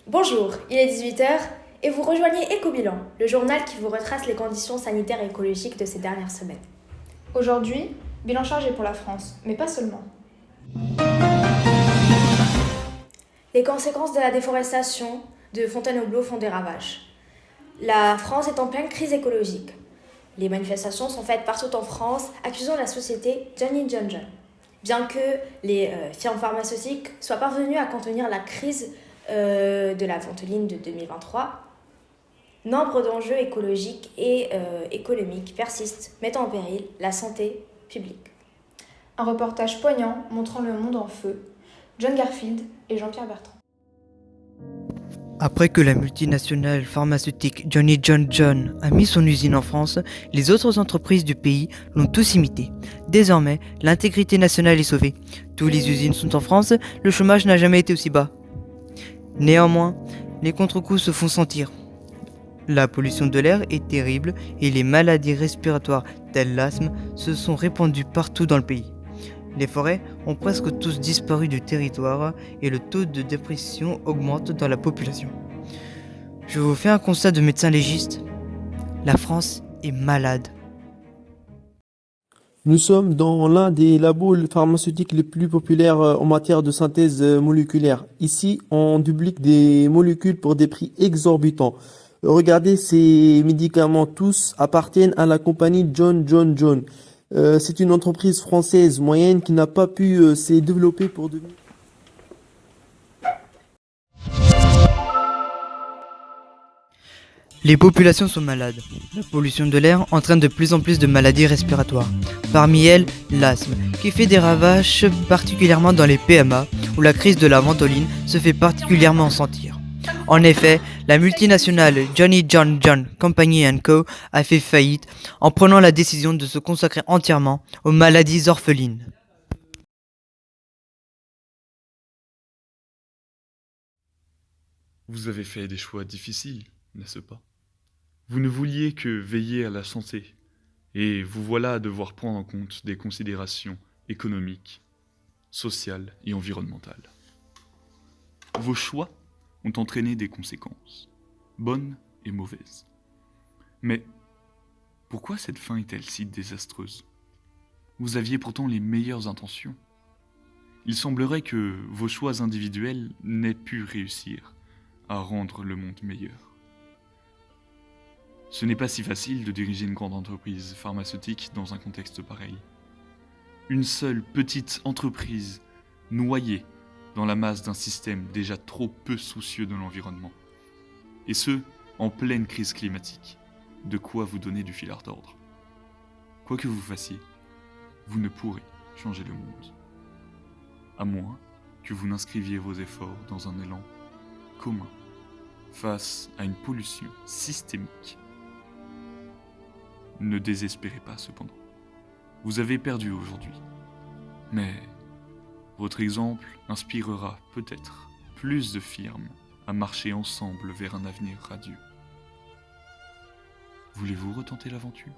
Bonjour, il est 18h et vous rejoignez Écobilan, le journal qui vous retrace les conditions sanitaires et écologiques de ces dernières semaines. Aujourd'hui, bilan chargé pour la France, mais pas seulement. Les conséquences de la déforestation de Fontainebleau font des ravages. La France est en pleine crise écologique. Les manifestations sont faites partout en France, accusant la société Johnny John. Bien que les firmes pharmaceutiques soient parvenues à contenir la crise de la ventoline de 2023, nombre d'enjeux écologiques et économiques persistent, mettant en péril la santé publique. Un reportage poignant montrant le monde en feu. John Garfield et Jean-Pierre Bertrand. Après que la multinationale pharmaceutique Johnny John a mis son usine en France, les autres entreprises du pays l'ont tous imité. Désormais, l'intégrité nationale est sauvée. Toutes les usines sont en France, le chômage n'a jamais été aussi bas. Néanmoins, les contre-coups se font sentir. La pollution de l'air est terrible et les maladies respiratoires telles l'asthme se sont répandues partout dans le pays. Les forêts ont presque tous disparu du territoire et le taux de dépression augmente dans la population. Je vous fais un constat de médecin légiste. La France est malade. Nous sommes dans l'un des labos pharmaceutiques les plus populaires en matière de synthèse moléculaire. Ici, on duplique des molécules pour des prix exorbitants. Regardez, ces médicaments tous appartiennent à la compagnie John. C'est une entreprise française moyenne qui n'a pas pu se développer pour devenir... Les populations sont malades. La pollution de l'air entraîne de plus en plus de maladies respiratoires. Parmi elles, l'asthme, qui fait des ravages particulièrement dans les PMA, où la crise de la ventoline se fait particulièrement sentir. En effet, la multinationale Johnny John Company Co. a fait faillite en prenant la décision de se consacrer entièrement aux maladies orphelines. Vous avez fait des choix difficiles, n'est-ce pas? Vous ne vouliez que veiller à la santé, et vous voilà à devoir prendre en compte des considérations économiques, sociales et environnementales. Vos choix ont entraîné des conséquences, bonnes et mauvaises. Mais pourquoi cette fin est-elle si désastreuse? Vous aviez pourtant les meilleures intentions. Il semblerait que vos choix individuels n'aient pu réussir à rendre le monde meilleur. Ce n'est pas si facile de diriger une grande entreprise pharmaceutique dans un contexte pareil. Une seule petite entreprise noyée dans la masse d'un système déjà trop peu soucieux de l'environnement. Et ce, en pleine crise climatique. De quoi vous donner du fil à retordre. Quoi que vous fassiez, vous ne pourrez changer le monde. À moins que vous n'inscriviez vos efforts dans un élan commun face à une pollution systémique. Ne désespérez pas cependant. Vous avez perdu aujourd'hui. Mais votre exemple inspirera peut-être plus de firmes à marcher ensemble vers un avenir radieux. Voulez-vous retenter l'aventure ?